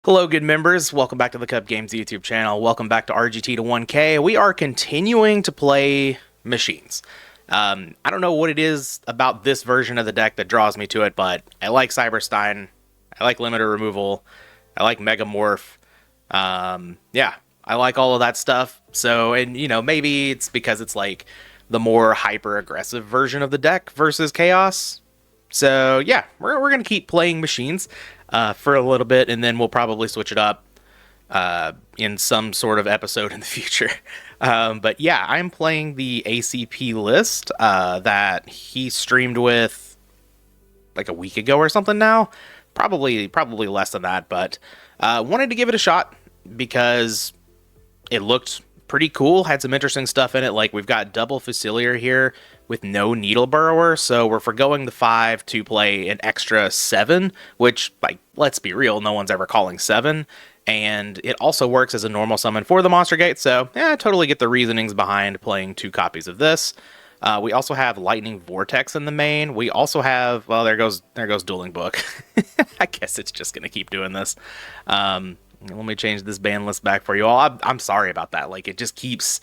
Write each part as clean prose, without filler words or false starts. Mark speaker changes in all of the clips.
Speaker 1: Hello, good members. Welcome back to the Kuhb Games YouTube channel. Welcome back to RGT to 1K. We are continuing to play machines. I don't know what it is about this version of the deck that draws me to it, but I like Cyberstein. I like Limiter Removal. I like Megamorph. Yeah, I like all of that stuff. So, and maybe it's because it's like the more hyper-aggressive version of the deck versus Chaos. So yeah, we're going to keep playing machines for a little bit, and then we'll probably switch it up in some sort of episode in the future. But yeah, I'm playing the ACP list that he streamed with like a week ago or something now. Probably less than that, but wanted to give it a shot because it looked pretty cool. Had some interesting stuff in it. Like we've got double Fusilier here with no Needle Burrower, so we're forgoing the 5 to play an extra 7, which, like, let's be real, no one's ever calling 7. And it also works as a normal summon for the Monster Gate, so yeah, I totally get the reasonings behind playing 2 copies of this. We also have Lightning Vortex in the main. We also have, well, there goes Dueling Book. I guess it's just gonna keep doing this. Let me change this ban list back for you all. I'm sorry about that. Like, it keeps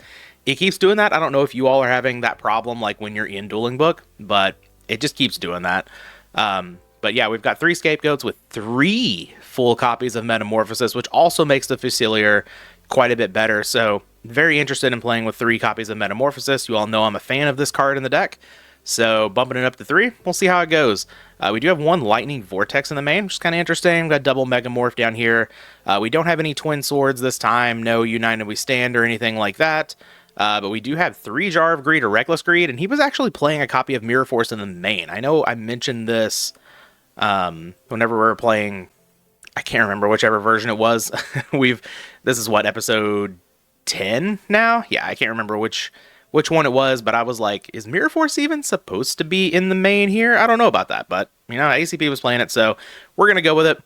Speaker 1: doing that. I don't know if you all are having that problem, like when you're in Dueling Book, but it just keeps doing that. But yeah, we've got 3 Scapegoats with 3 full copies of Metamorphosis, which also makes the Fusilier quite a bit better. So very interested in playing with 3 copies of Metamorphosis. You all know I'm a fan of this card in the deck. So bumping it up to 3, we'll see how it goes. We do have 1 Lightning Vortex in the main, which is kind of interesting. We've got double Megamorph down here. We don't have any Twin Swords this time, no United We Stand or anything like that. But we do have 3 Jar of Greed or Reckless Greed, and he was actually playing a copy of Mirror Force in the main. I know I mentioned this whenever we were playing, I can't remember whichever version it was. This is what, episode 10 now? Yeah, I can't remember which one it was, but I was like, is Mirror Force even supposed to be in the main here? I don't know about that, but, ACP was playing it, so we're going to go with it.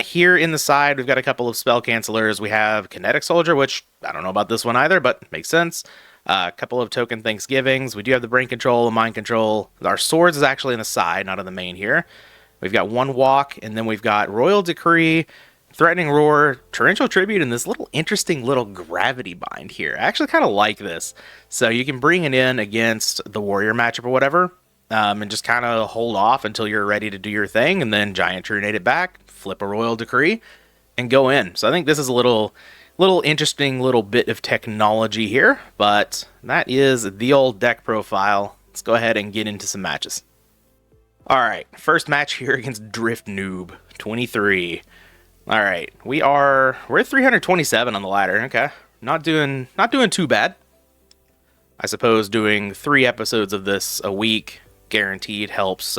Speaker 1: Here in the side, we've got a couple of spell cancelers. We have Kinetic Soldier, which I don't know about this one either, but makes sense. A couple of Token Thanksgivings. We do have the Brain Control and Mind Control. Our Swords is actually in the side, not in the main here. We've got 1 Walk, and then we've got Royal Decree, Threatening Roar, Torrential Tribute, and this little interesting little Gravity Bind here. I actually kind of like this. So you can bring it in against the Warrior matchup or whatever, and just kind of hold off until you're ready to do your thing, and then Giant Trunate it back, flip a Royal Decree, and go in. So I think this is a little interesting little bit of technology here, but that is the old deck profile. Let's go ahead and get into some matches. Alright, first match here against Drift Noob, 23. Alright, we're 327 on the ladder. Okay, not doing too bad. I suppose doing 3 episodes of this a week guaranteed helps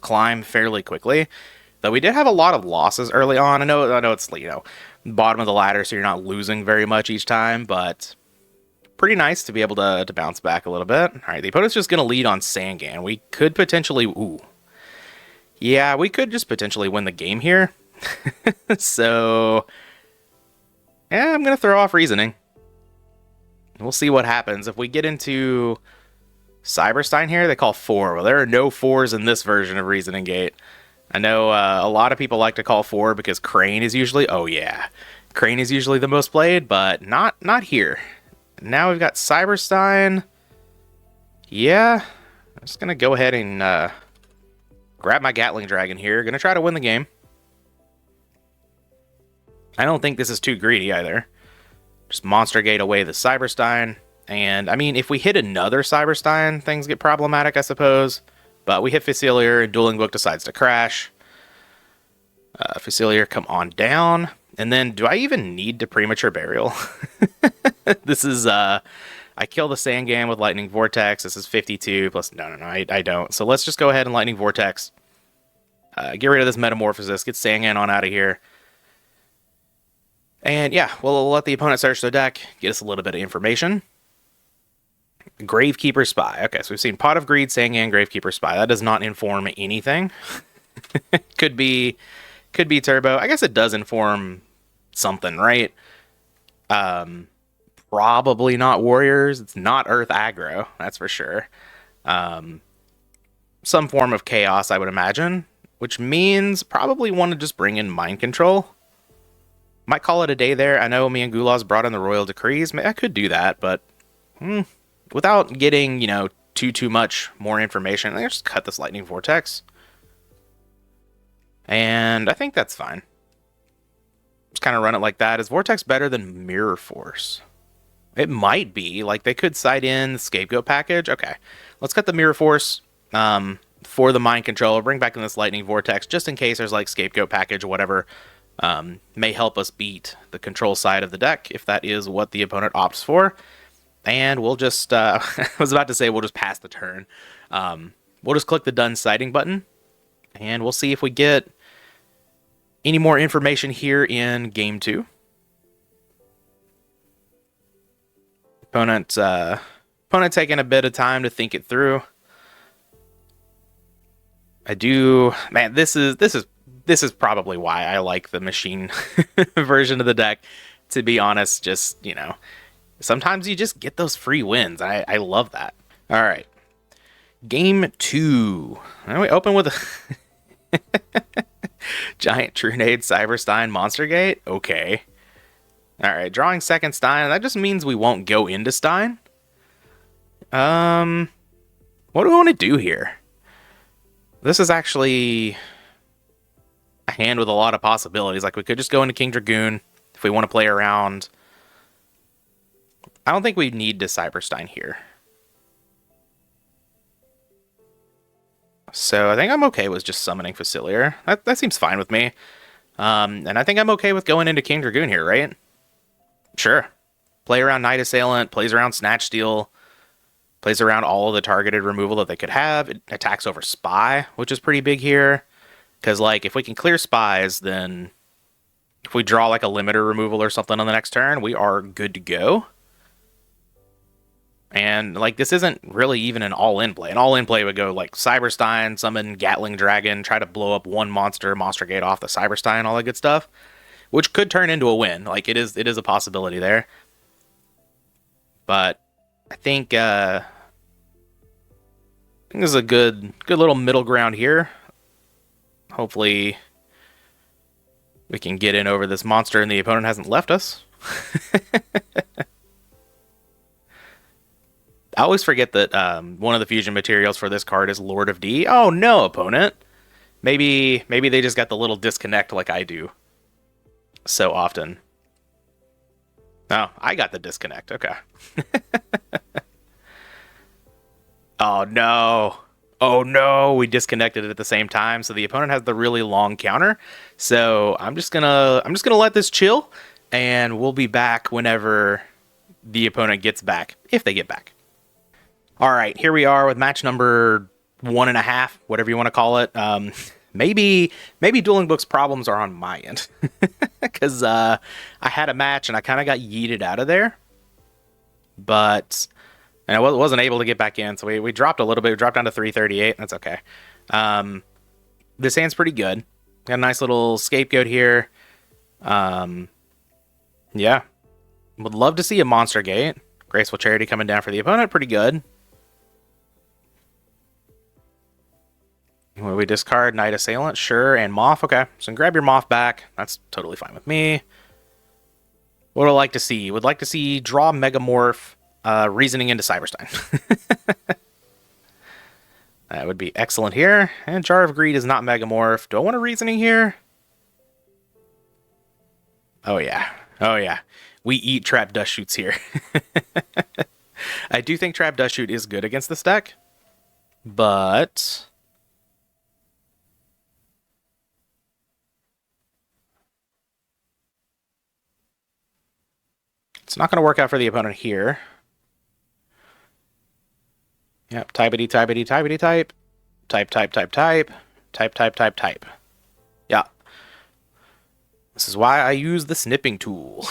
Speaker 1: climb fairly quickly. Though we did have a lot of losses early on. I know it's, bottom of the ladder, so you're not losing very much each time, but pretty nice to be able to bounce back a little bit. All right, the opponent's just going to lead on Sangan. We could potentially, yeah, we could just potentially win the game here. So, yeah, I'm going to throw off Reasoning. We'll see what happens. If we get into Cyberstein here, they call 4. Well, there are no 4s in this version of Reasoning Gate. I know a lot of people like to call 4 because Crane is usually, Crane is usually the most played, but not here. Now we've got Cyberstein. Yeah, I'm just going to go ahead and grab my Gatling Dragon here. Going to try to win the game. I don't think this is too greedy either. Just Monster Gate away the Cyberstein. And, I mean, if we hit another Cyberstein, things get problematic, I suppose. But we hit Fusilier, and Dueling Book decides to crash. Fusilier, come on down. And then, do I even need to Premature Burial? This is, I kill the Sangan with Lightning Vortex. This is 52 plus, no, I don't. So let's just go ahead and Lightning Vortex. Get rid of this Metamorphosis, get Sangan on out of here. And yeah, we'll let the opponent search their deck, get us a little bit of information. Gravekeeper Spy. Okay, so we've seen Pot of Greed, Sangan, Gravekeeper Spy. That does not inform anything. Could be Turbo. I guess it does inform something, right? Probably not Warriors. It's not Earth Aggro, that's for sure. Some form of Chaos, I would imagine. Which means probably want to just bring in Mind Control. Might call it a day there. I know me and Gulaw's brought in the Royal Decrees. I could do that, but without getting, too much more information, I just cut this Lightning Vortex. And I think that's fine. Just kind of run it like that. Is Vortex better than Mirror Force? It might be. Like, they could side in the Scapegoat package. Okay, let's cut the Mirror Force for the Mind Control. Bring back in this Lightning Vortex, just in case there's, like, Scapegoat package or whatever. May help us beat the control side of the deck, if that is what the opponent opts for. And we'll just, I was about to say we'll just pass the turn. We'll just click the Done Sighting button, and we'll see if we get any more information here in Game 2. Opponent taking a bit of time to think it through. Man, this is probably why I like the machine version of the deck, to be honest. Just, sometimes you just get those free wins. I love that. All right. Game 2. And we open with a Giant Trunade Cyberstein Monster Gate. Okay. All right, drawing second Stein. That just means we won't go into Stein. What do we want to do here? This is actually a hand with a lot of possibilities. Like, we could just go into King Dragoon if we want to play around. I don't think we need to Cyberstein here. So I think I'm okay with just summoning Facilier. That seems fine with me. And I think I'm okay with going into King Dragoon here, right? Sure. Play around Night Assailant, plays around Snatch Steal, plays around all of the targeted removal that they could have. It attacks over Spy, which is pretty big here. Because, like, if we can clear Spies, then if we draw, like, a limiter removal or something on the next turn, we are good to go. And, like, this isn't really even an all-in play. An all-in play would go, like, Cyberstein, summon Gatling Dragon, try to blow up one monster gate off the Cyberstein, all that good stuff. Which could turn into a win. Like, it is a possibility there. But I think this is a good little middle ground here. Hopefully we can get in over this monster and the opponent hasn't left us. I always forget that one of the fusion materials for this card is Lord of D. Oh no, opponent. Maybe they just got the little disconnect like I do so often. Oh, I got the disconnect. Okay. Oh no. Oh no, we disconnected it at the same time. So the opponent has the really long counter. So I'm just gonna let this chill, and we'll be back whenever the opponent gets back, if they get back. All right, here we are with match number 1.5, whatever you want to call it. Maybe Dueling Book's problems are on my end, because I had a match and I kind of got yeeted out of there, but I wasn't able to get back in, so we dropped a little bit. We dropped down to 338. That's okay. This hand's pretty good. Got a nice little Scapegoat here. Yeah, would love to see a Monster Gate. Graceful Charity coming down for the opponent, pretty good. Will we discard Night Assailant? Sure, and Moth. Okay, so grab your Moth back. That's totally fine with me. What would I like to see? Would like to see draw Megamorph, reasoning into Cyberstein. That would be excellent here. And Jar of Greed is not Megamorph. Do I want a reasoning here? Oh yeah. Oh yeah. We eat Trap Dust Shoots here. I do think Trap Dust Shoot is good against this deck, but it's not going to work out for the opponent here. Yep, typity, typity, typity, type. Type, type, type, type. Type, type, type, type. Yeah. This is why I use the snipping tool.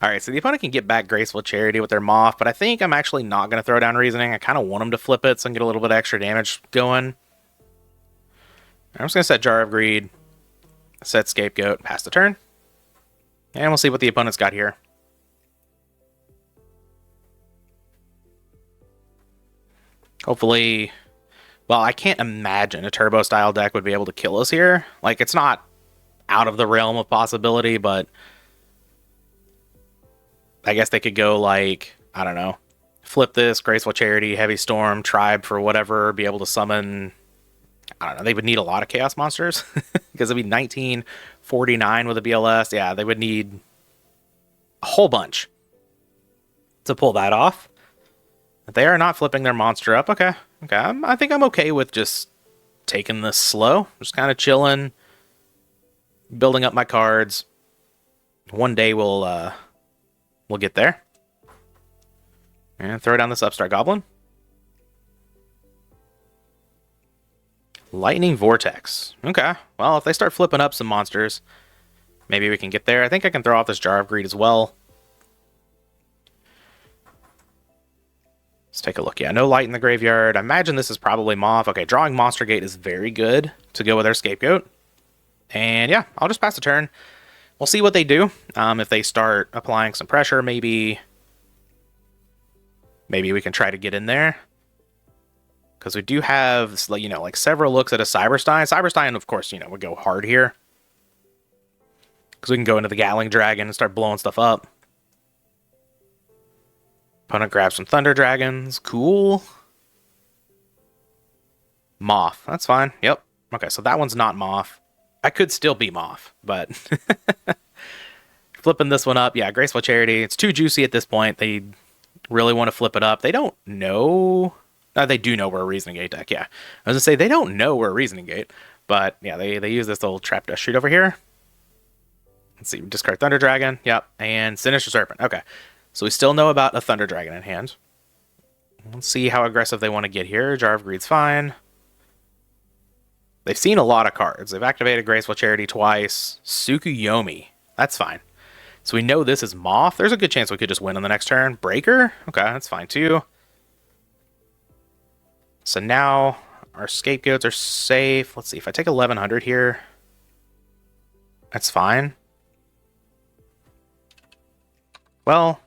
Speaker 1: Alright, so the opponent can get back Graceful Charity with their Moth, but I think I'm actually not going to throw down Reasoning. I kind of want them to flip it so I can get a little bit of extra damage going. I'm just going to set Jar of Greed, set Scapegoat, pass the turn. And we'll see what the opponent's got here. Hopefully, well, I can't imagine a turbo style deck would be able to kill us here. Like, it's not out of the realm of possibility, but I guess they could go like, I don't know, flip this, Graceful Charity, Heavy Storm, Tribe for whatever, be able to summon, I don't know, they would need a lot of Chaos Monsters because it'd be 1949 with a BLS. Yeah, they would need a whole bunch to pull that off. They are not flipping their monster up. Okay. Okay. I think I'm okay with just taking this slow. Just kind of chilling, building up my cards. One day we'll get there. And throw down this Upstart Goblin. Lightning Vortex. Okay. Well, if they start flipping up some monsters, maybe we can get there. I think I can throw off this Jar of Greed as well. Let's take a look. Yeah, no light in the graveyard. I imagine this is probably Moth. Okay, drawing Monster Gate is very good to go with our Scapegoat. And yeah, I'll just pass the turn. We'll see what they do. If they start applying some pressure, maybe we can try to get in there. Because we do have, you know, like several looks at a Cyberstein. Cyberstein, of course, you know, would go hard here. Because we can go into the Gatling Dragon and start blowing stuff up. Opponent grabs some Thunder Dragons. Cool. Moth. That's fine. Yep. Okay, so that one's not Moth. I could still be Moth, but... Flipping this one up. Yeah, Graceful Charity. It's too juicy at this point. They really want to flip it up. They don't know... they do know we're a Reasoning Gate deck, yeah. I was going to say, they don't know we're a Reasoning Gate. But, yeah, they use this little Trap Dust Shoot over here. Let's see. Discard Thunder Dragon. Yep. And Sinister Serpent. Okay. So we still know about a Thunder Dragon in hand. Let's see how aggressive they want to get here. Jar of Greed's fine. They've seen a lot of cards. They've activated Graceful Charity twice. Tsukuyomi. That's fine. So we know this is Moth. There's a good chance we could just win on the next turn. Breaker. Okay, that's fine too. So now our Scapegoats are safe. Let's see. If I take 1100 here, that's fine. Well...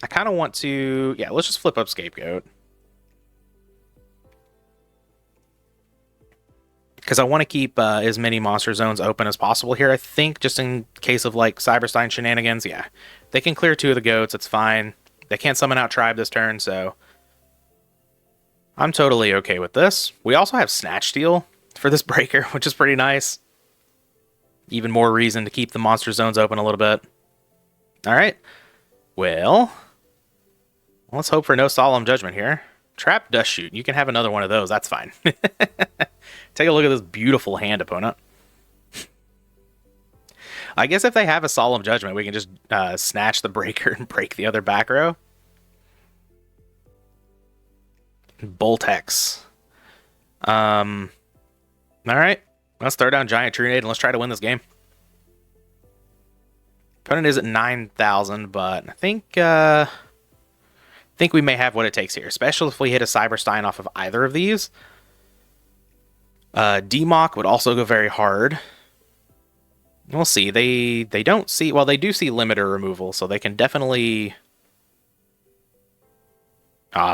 Speaker 1: I kind of want to... Yeah, let's just flip up Scapegoat. Because I want to keep as many monster zones open as possible here, I think, just in case of, like, Cyberstein shenanigans. Yeah, they can clear 2 of the goats. It's fine. They can't summon out Tribe this turn, so... I'm totally okay with this. We also have Snatch Steal for this breaker, which is pretty nice. Even more reason to keep the monster zones open a little bit. Alright. Well... Let's hope for no Solemn Judgment here. Trap Dust Shoot. You can have another one of those. That's fine. Take a look at this beautiful hand, opponent. I guess if they have a Solemn Judgment, we can just snatch the breaker and break the other back row. Boltex. Alright. Let's throw down Giant Trunade and let's try to win this game. Opponent is at 9,000, but I think we may have what it takes here, especially if we hit a Cyberstein off of either of these. Demock would also go very hard. We'll see. They don't see... Well, they do see limiter removal, so they can definitely...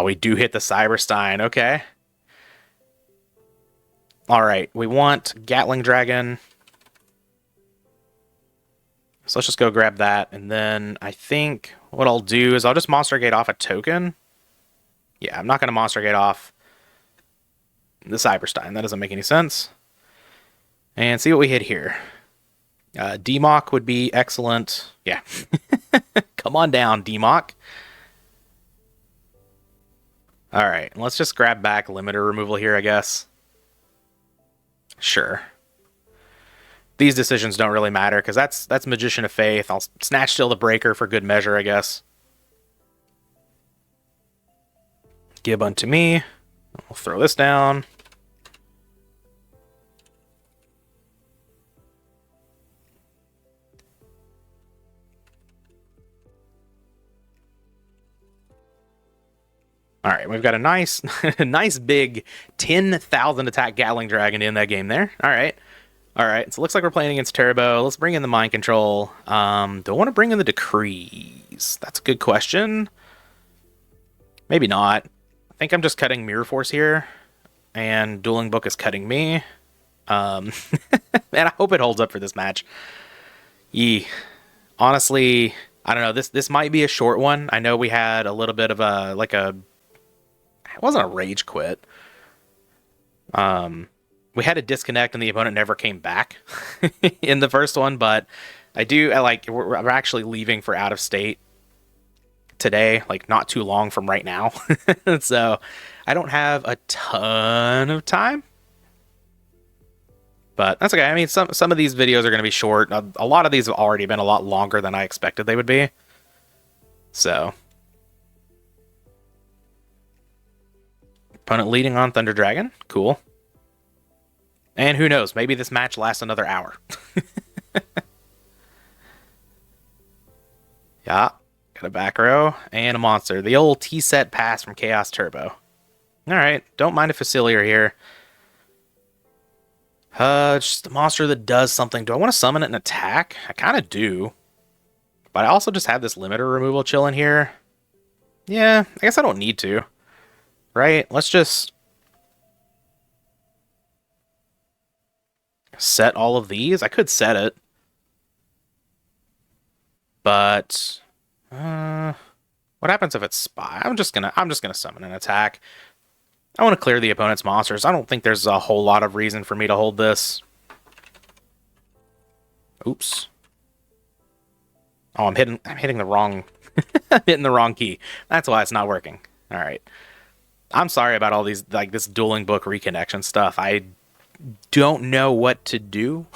Speaker 1: we do hit the Cyberstein. Okay. Alright, we want Gatling Dragon. So let's just go grab that, and then I think what I'll do is I'll just Monster Gate off a token. Yeah, I'm not going to Monster Gate off the Cyberstein. That doesn't make any sense. And see what we hit here. Demock would be excellent. Yeah. Come on down, Demock. Alright, let's just grab back limiter removal here, I guess. Sure. These decisions don't really matter, because that's Magician of Faith. I'll Snatch Steal the Breaker for good measure, I guess. Give unto me. We'll throw this down. All right, we've got a nice, nice big 10,000 attack Gatling Dragon in that game there. All right. All right, so it looks like we're playing against Turbo. Let's bring in the Mind Control. Do I want to bring in the Decrees? That's a good question. Maybe not. I think I'm just cutting Mirror Force here, and Dueling Book is cutting me. Um, and I hope it holds up for this match. Yee. Honestly, I don't know. This might be a short one. I know we had a little bit of it wasn't a rage quit. We had a disconnect and the opponent never came back in the first one, but we're actually leaving for out of state today, like not too long from right now. So I don't have a ton of time. But that's okay. I mean, some of these videos are going to be short. A lot of these have already been a lot longer than I expected they would be. So, opponent leading on Thunder Dragon. Cool. And who knows? Maybe this match lasts another hour. Yeah. Got a back row and a monster. The old T-set pass from Chaos Turbo. Alright. Don't mind a Facilier here. Just a monster that does something. Do I want to summon it and attack? I kind of do. But I also just have this limiter removal chilling here. Yeah, I guess I don't need to. Right? Let's just set all of these. I could set it. But what happens if it's spy? I'm just gonna summon an attack. I want to clear the opponent's monsters. I don't think there's a whole lot of reason for me to hold this. Oops. Oh, I'm hitting the wrong I'm hitting the wrong key. That's why it's not working. All right. I'm sorry about all these, like, this dueling book reconnection stuff. I don't know what to do.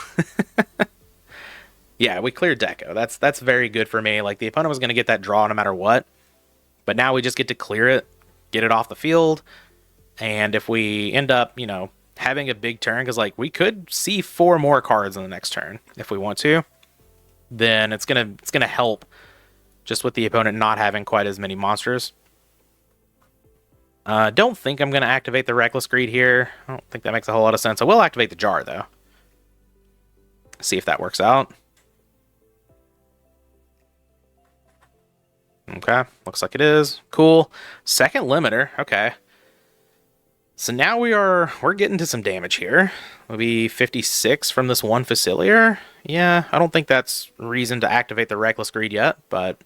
Speaker 1: Yeah, we cleared Deco. That's very good for me. Like, the opponent was going to get that draw no matter what. But now we just get to clear it, get it off the field. And if we end up, you know, having a big turn, because, like, we could see 4 more cards in the next turn if we want to, then it's gonna help just with the opponent not having quite as many monsters. Don't think I'm going to activate the Reckless Greed here. I don't think that makes a whole lot of sense. I will activate the Jar, though. See if that works out. Okay, looks like it is. Cool. Second limiter. Okay. So now we're getting to some damage here. It'll be 56 from this one Facilier. Yeah, I don't think that's reason to activate the Reckless Greed yet, but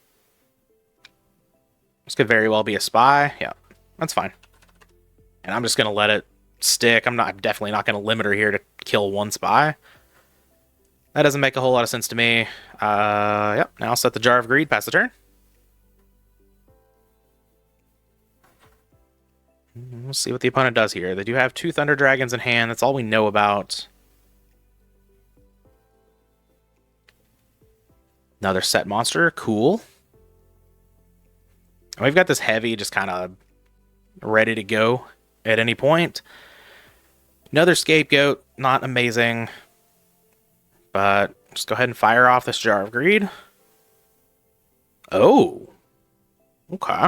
Speaker 1: this could very well be a spy. Yeah, that's fine. And I'm just going to let it stick. I'm definitely not going to limiter here to kill one spy. That doesn't make a whole lot of sense to me. Yep, now I'll set the Jar of Greed, pass the turn. We'll see what the opponent does here. They do have 2 Thunder Dragons in hand. That's all we know about. Another set monster. Cool. And we've got this heavy just kind of ready to go at any point. Another Scapegoat. Not amazing. But just go ahead and fire off this Jar of Greed. Oh. Okay.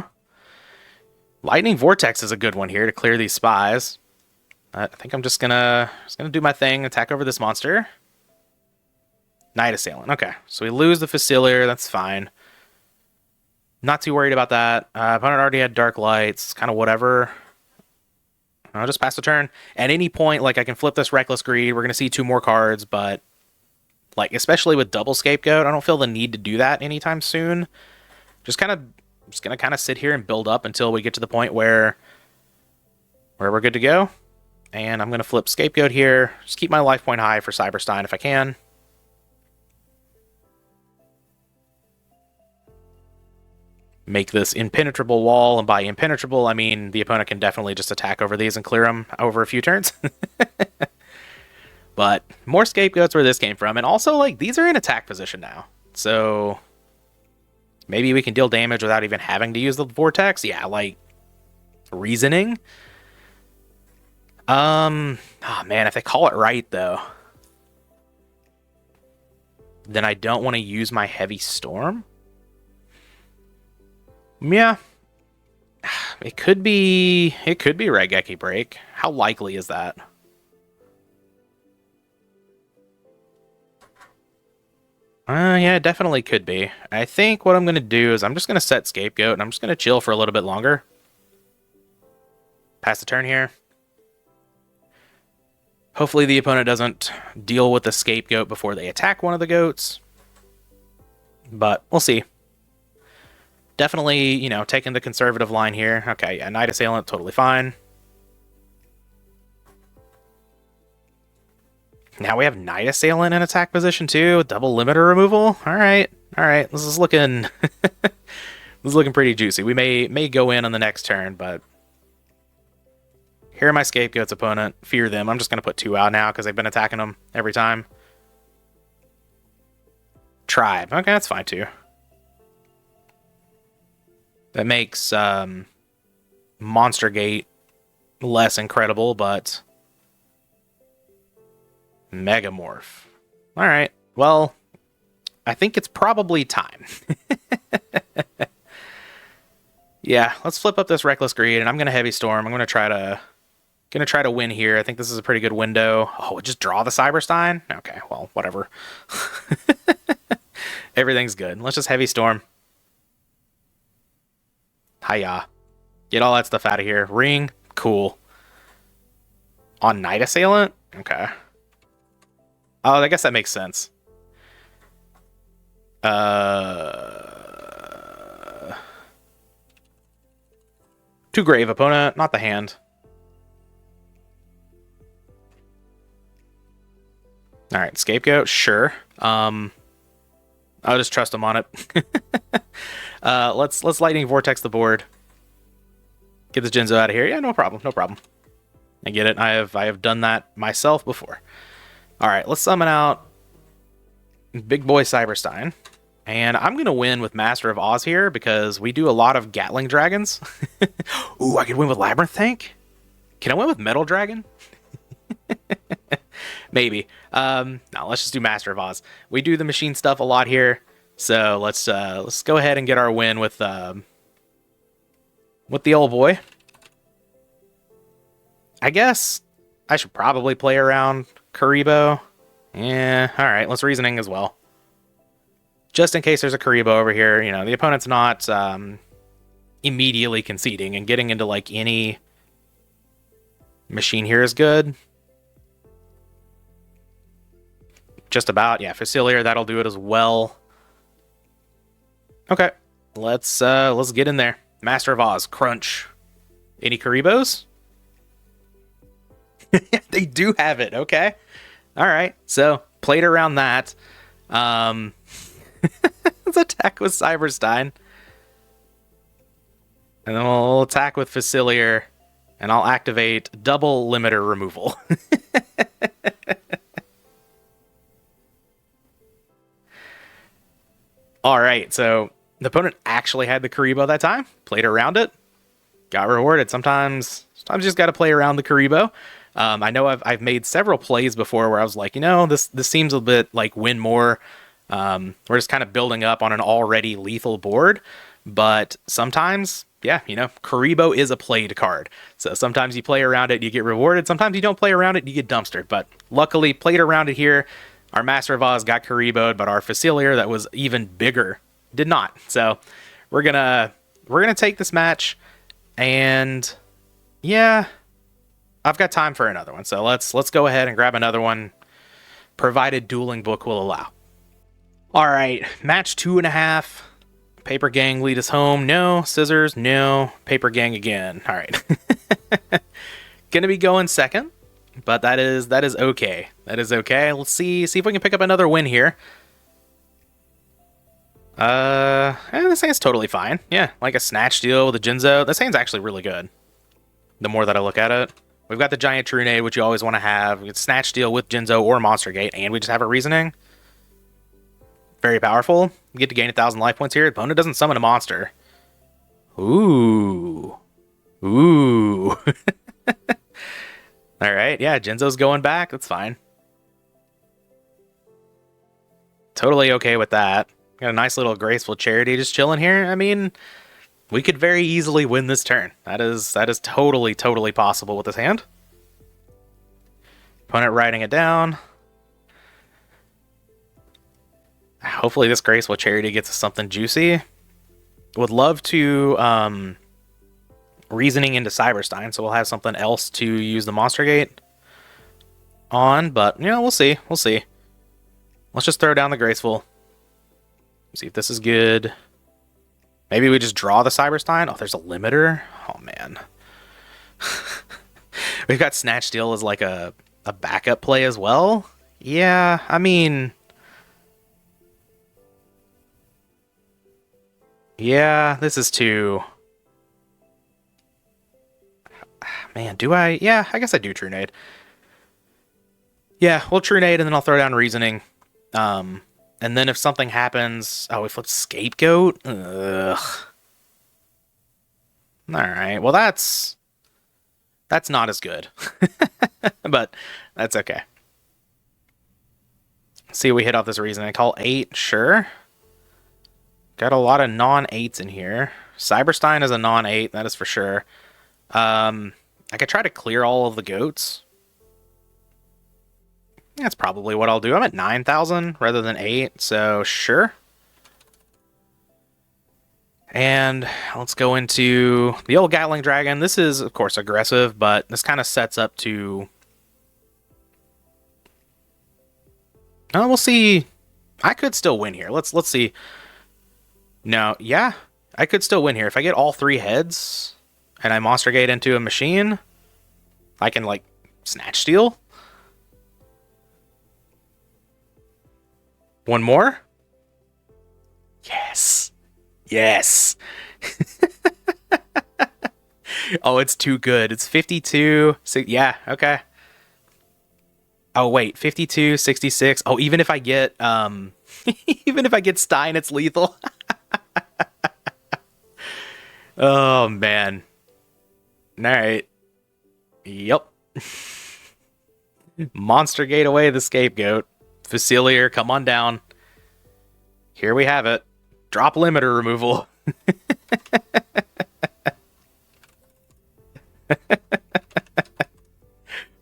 Speaker 1: Lightning Vortex is a good one here to clear these spies. I think I'm just gonna do my thing, attack over this monster. Night Assailant. Okay, so we lose the Facilier. That's fine. Not too worried about that. Opponent already had Dark Lights. Kind of whatever. I'll just pass the turn. At any point, like, I can flip this Reckless Greed. We're gonna see 2 more cards, but like, especially with double Scapegoat, I don't feel the need to do that anytime soon. Just gonna sit here and build up until we get to the point where we're good to go. And I'm gonna flip Scapegoat here. Just keep my life point high for Cyberstein if I can. Make this impenetrable wall, and by impenetrable, I mean the opponent can definitely just attack over these and clear them over a few turns. But more Scapegoats where this came from, and also, like, these are in attack position now. So maybe we can deal damage without even having to use the Vortex. Yeah, like, reasoning. Oh man, if they call it right, though, then I don't want to use my Heavy Storm. Yeah. It could be Raigeki Break. How likely is that? Yeah, it definitely could be. I think what I'm going to do is I'm just going to set Scapegoat, and I'm just going to chill for a little bit longer. Pass the turn here. Hopefully the opponent doesn't deal with the scapegoat before they attack one of the goats. But we'll see. Definitely, you know, taking the conservative line here. Okay, yeah, Knight Assailant, totally fine. Now we have Knight Assailant in attack position too. Double limiter removal. All right. This is looking this is looking pretty juicy. We may go in on the next turn, but here are my scapegoats, opponent. Fear them. I'm just going to put 2 out now because they've been attacking them every time. Tribe. Okay, that's fine too. That makes Monster Gate less incredible, but Megamorph. All right. Well, I think it's probably time. Yeah, let's flip up this Reckless Greed, and I'm going to Heavy Storm. I'm going to try to win here. I think this is a pretty good window. Oh, just draw the Cyberstein? Okay, well, whatever. Everything's good. Let's just Heavy Storm. Hiya. Get all that stuff out of here. Ring? Cool. On Knight Assailant? Okay. Oh, I guess that makes sense. Too grave, opponent, not the hand. All right, scapegoat, sure. I'll just trust him on it. Let's lightning vortex the board. Get this Jinzo out of here. Yeah, no problem, no problem. I get it. I have done that myself before. All right, let's summon out Big Boy Cyberstein. And I'm going to win with Master of Oz here because we do a lot of Gatling Dragons. Ooh, I could win with Labyrinth Tank? Can I win with Metal Dragon? Maybe. No, let's just do Master of Oz. We do the machine stuff a lot here. So let's go ahead and get our win with the old boy. I guess I should probably play around Kuriboh. Yeah, all right, let's Reasoning as well. Just in case there's a Kuriboh over here, you know, the opponent's not immediately conceding, and getting into like any machine here is good. Just about, yeah, Facilier, that'll do it as well. Okay, let's get in there. Master of Oz, crunch. Any Kuribohs? They do have it, okay. All right, so played around that. Let's attack with Cyberstein. And then we'll attack with Facilier, and I'll activate double limiter removal. All right, so the opponent actually had the Kuriboh that time. Played around it. Got rewarded. Sometimes you just got to play around the Kuriboh. I know I've made several plays before where I was like, you know, this seems a bit like win more. We're just kind of building up on an already lethal board. But sometimes, yeah, you know, Kuriboh is a played card. So sometimes you play around it, you get rewarded. Sometimes you don't play around it, you get dumpstered. But luckily, played around it here. Our Master of Oz got Kuriboh'd, but our Facilier that was even bigger did not. So we're gonna take this match, and yeah, I've got time for another one. So let's go ahead and grab another one, provided Dueling Book will allow. All right, match 2.5. Paper Gang lead us home. No. Scissors. No. Paper Gang again. All right. Gonna be going second, but that is okay. That is okay. Let's see if we can pick up another win here. This hand's totally fine. Yeah, like a Snatch Deal with a Jinzo. This hand's actually really good. The more that I look at it. We've got the Giant Trunade, which you always want to have. We get Snatch Deal with Jinzo or Monster Gate, and we just have a Reasoning. Very powerful. You get to gain 1,000 life points here. Opponent doesn't summon a monster. Ooh. Ooh. Alright, yeah, Jinzo's going back. That's fine. Totally okay with that. Got a nice little graceful Charity just chilling here. I mean, we could very easily win this turn. That is totally possible with this hand. Opponent writing it down. Hopefully this graceful Charity gets us something juicy. Would love to Reasoning into Cyberstein, so we'll have something else to use the Monster Gate. on, but, you know, we'll see. We'll see. Let's just throw down the Graceful. See if this is good. Maybe we just draw the Cyberstein. Oh, there's a limiter. Oh, man. We've got Snatch Steal as like a backup play as well. Yeah, I mean... Yeah, this is too... Man, do I? Yeah, I guess I do True Nade. Yeah, we'll True Nade and then I'll throw down Reasoning. And then if something happens... Oh, we flip Scapegoat? Ugh. Alright, well that's not as good. But that's okay. See if we hit off this Reasoning. Call 8, sure. Got a lot of non-8s in here. Cyberstein is a non-8, that is for sure. I could try to clear all of the goats. That's probably what I'll do. I'm at 9,000 rather than 8, so sure. And let's go into the old Gatling Dragon. This is, of course, aggressive, but this kind of sets up to... Oh, we'll see. I could still win here. Let's see. No, yeah, I could still win here. If I get all 3 heads and I Monster Gate into a machine, I can, like, Snatch Steal. One more? Yes. Yes. Oh, it's too good. It's 52. Yeah, okay. Oh, wait. 52, 66. Oh, even if I get, even if I get Stein, it's lethal. Oh, man. Alright. Yep. Monster Gate away the Scapegoat. Facilier, come on down. Here we have it. Drop limiter removal.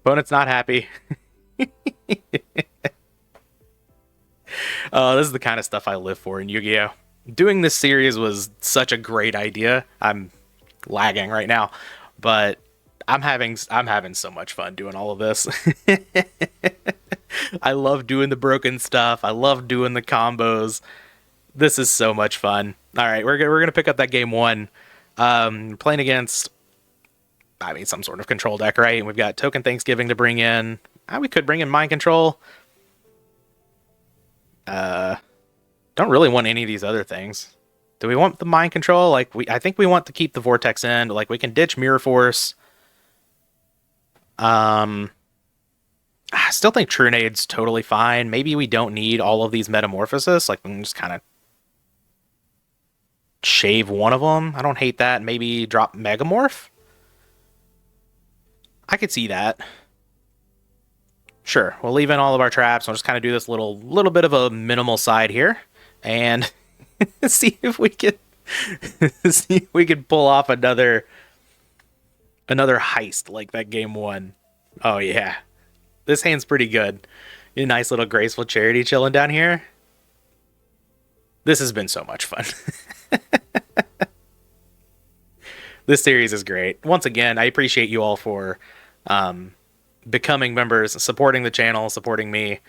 Speaker 1: Opponent's not happy. Oh, this is the kind of stuff I live for in Yu-Gi-Oh! Doing this series was such a great idea. I'm lagging right now, but I'm having so much fun doing all of this. I love doing the broken stuff. I love doing the combos. This is so much fun. All right, we're gonna pick up that game 1. Playing against, I mean, some sort of control deck, right? And we've got Token Thanksgiving to bring in. We could bring in Mind Control. Don't really want any of these other things. Do we want the Mind Control? Like, I think we want to keep the Vortex in. Like, we can ditch Mirror Force. I still think True Nade's totally fine. Maybe we don't need all of these Metamorphosis. Like, we can just kind of shave one of them. I don't hate that. Maybe drop Megamorph. I could see that. Sure, we'll leave in all of our traps. We'll just kind of do this little bit of a minimal side here, and see if we can pull off another heist like that game 1. Oh yeah, this hand's pretty good. A nice little graceful charity chilling down here. This has been so much fun. This series is great. Once again, I appreciate you all for becoming members, supporting the channel, supporting me,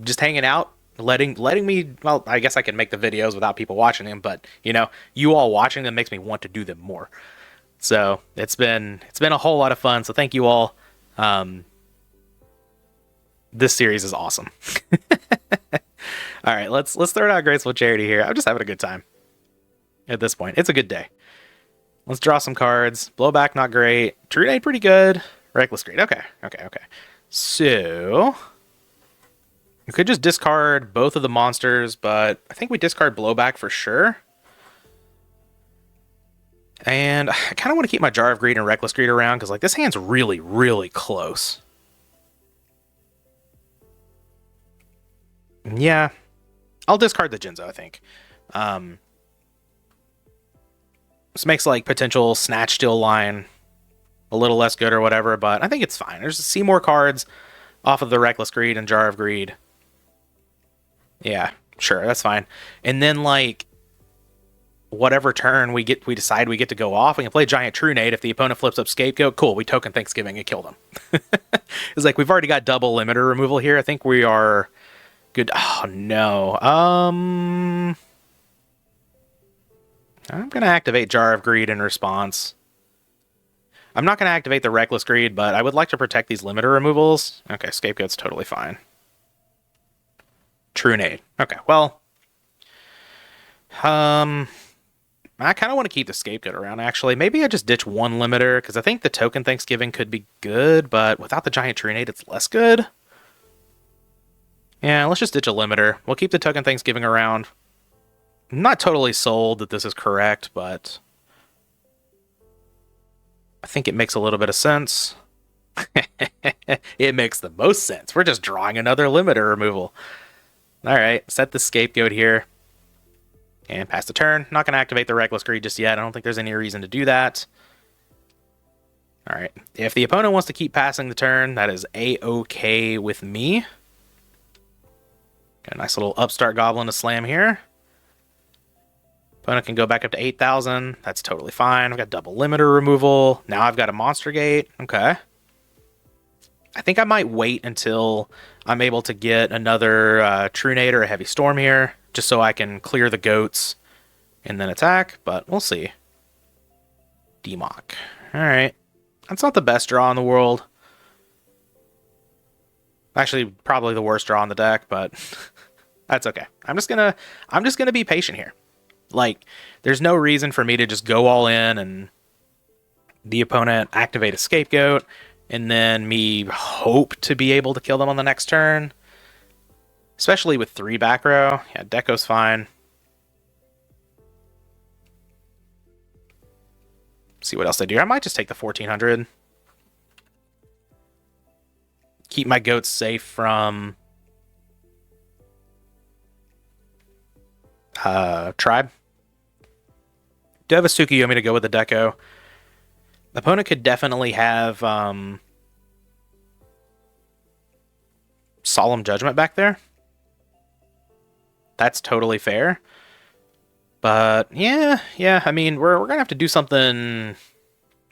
Speaker 1: just hanging out, letting me, well, I guess I can make the videos without people watching them, but you know, you all watching them makes me want to do them more. So it's been a whole lot of fun. So thank you all. This series is awesome. All right, let's throw out Graceful Charity here. I'm just having a good time at this point. It's a good day. Let's draw some cards. Blowback, not great. True Nade, pretty good. Reckless Greed. Okay. So you could just discard both of the monsters, but I think we discard Blowback for sure. And I kind of want to keep my Jar of Greed and Reckless Greed around because, like, this hand's really, really close. Yeah, I'll discard the Jinzo, I think. This makes, like, potential Snatch Steal line a little less good or whatever, but I think it's fine. There's see more cards off of the Reckless Greed and Jar of Greed. Yeah, sure, that's fine. And then, like, whatever turn we decide we get to go off, we can play Giant True Nade. If the opponent flips up Scapegoat, cool, we token Thanksgiving and kill them. It's like we've already got double limiter removal here. I think we are good. Oh no. I'm gonna activate Jar of Greed in response. I'm not gonna activate the Reckless Greed, but I would like to protect these limiter removals. Okay, Scapegoat's totally fine. True Nade. Okay, well, I kind of want to keep the Scapegoat around, actually. Maybe I just ditch one limiter, because I think the token Thanksgiving could be good, but without the Giant True Nade, it's less good. Yeah, let's just ditch a limiter. We'll keep the token Thanksgiving around. I'm not totally sold that this is correct, but I think it makes a little bit of sense. It makes the most sense. We're just drawing another limiter removal. Alright, set the Scapegoat here. And pass the turn. Not going to activate the Reckless Greed just yet. I don't think there's any reason to do that. Alright, if the opponent wants to keep passing the turn, that is A-OK with me. Got a nice little upstart Goblin to slam here. Opponent can go back up to 8,000. That's totally fine. I've got double limiter removal. Now I've got a Monster Gate. Okay. I think I might wait until I'm able to get another True Nade or a Heavy Storm here, just so I can clear the goats and then attack, but we'll see. Demock. Alright. That's not the best draw in the world. Actually, probably the worst draw in the deck, but that's okay. I'm just gonna be patient here. Like, there's no reason for me to just go all in and the opponent activate a Scapegoat, and then me hope to be able to kill them on the next turn. Especially with 3 back row. Yeah, Deco's fine. See what else they do. I might just take the 1400. Keep my goats safe from Tribe. Do have a Tsukuyomi to go with the Deco. The opponent could definitely have Solemn Judgment back there. That's totally fair. But yeah, I mean, we're gonna have to do something.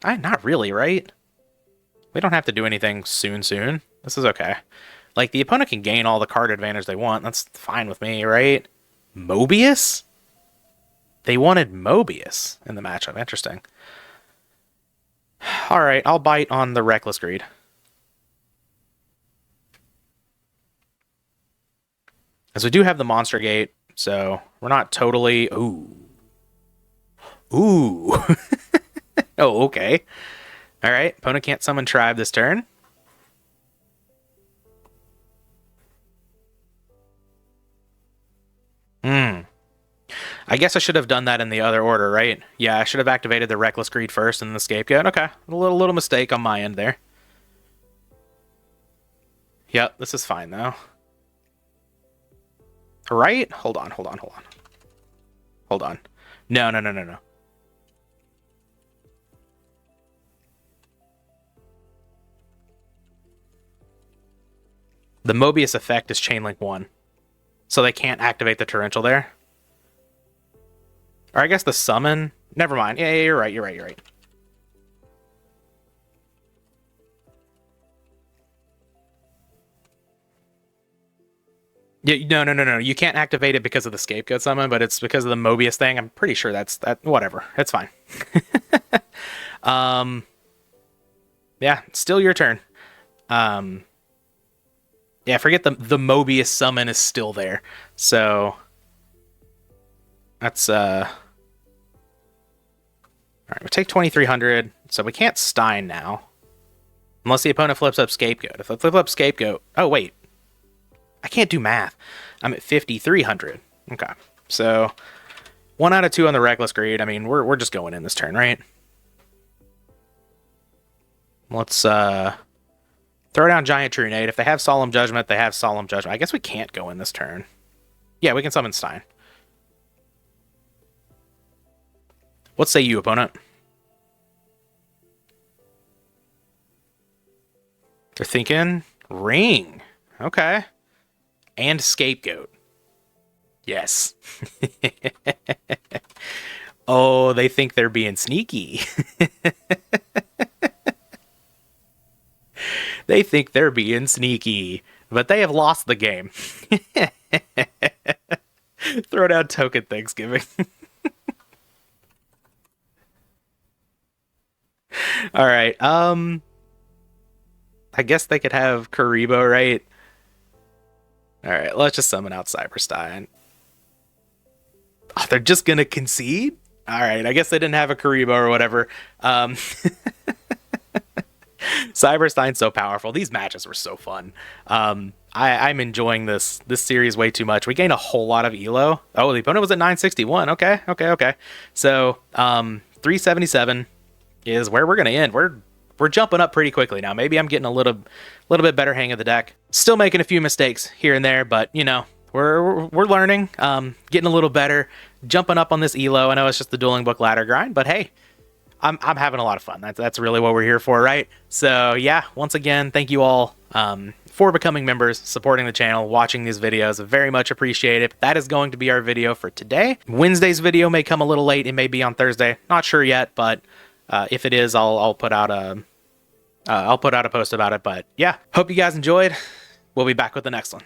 Speaker 1: Not really, right? We don't have to do anything soon. This is okay. Like, the opponent can gain all the card advantage they want. That's fine with me, right? Mobius? They wanted Mobius in the matchup. Interesting. Alright, I'll bite on the Reckless Greed. As we do have the Monster Gate, so we're not totally... Ooh. Oh, okay. Alright, opponent can't summon Tribe this turn. I guess I should have done that in the other order, right? Yeah, I should have activated the Reckless Greed first and the Scapegoat. Okay, a little mistake on my end there. Yep, this is fine, though. Right? Hold on. No. The Mobius effect is Chainlink 1. So they can't activate the Torrential there. Or I guess the summon... Never mind. Yeah, you're right. Yeah, no. You can't activate it because of the Scapegoat summon, but it's because of the Mobius thing. I'm pretty sure that's that. Whatever. It's fine. Yeah, still your turn. Yeah, forget the Mobius summon is still there. So that's All right, we take 2300, so we can't Stein now. Unless the opponent flips up Scapegoat. If I flip up Scapegoat... Oh, wait. I can't do math. I'm at 5300. Okay. So 1 out of 2 on the Reckless Greed. I mean, we're just going in this turn, right? Let's throw down Giant True Nade. If they have Solemn Judgment, they have Solemn Judgment. I guess we can't go in this turn. Yeah, we can summon Stein. What say you, opponent? They're thinking Ring. Okay. And Scapegoat. Yes. Oh, they think they're being sneaky. They think they're being sneaky, but they have lost the game. Throw down token Thanksgiving. All right. I guess they could have Kuriboh, right? All right, let's just summon out Cyberstein. Oh, they're just gonna concede? All right, I guess they didn't have a Kuriboh or whatever. Cyberstein's so powerful. These matches were so fun. I'm enjoying this series way too much. We gained a whole lot of elo. Oh, the opponent was at 961. Okay. So 377 is where we're gonna end. We're jumping up pretty quickly now. Maybe I'm getting a little bit better hang of the deck. Still making a few mistakes here and there, but you know, we're learning, getting a little better, jumping up on this elo. I know it's just the dueling book ladder grind, but hey, I'm having a lot of fun. That's really what we're here for, right? So yeah, once again, thank you all for becoming members, supporting the channel, watching these videos. Very much appreciate it. That is going to be our video for today. Wednesday's video may come a little late. It may be on Thursday. Not sure yet, but if it is, I'll put out a post about it. But yeah, hope you guys enjoyed. We'll be back with the next one.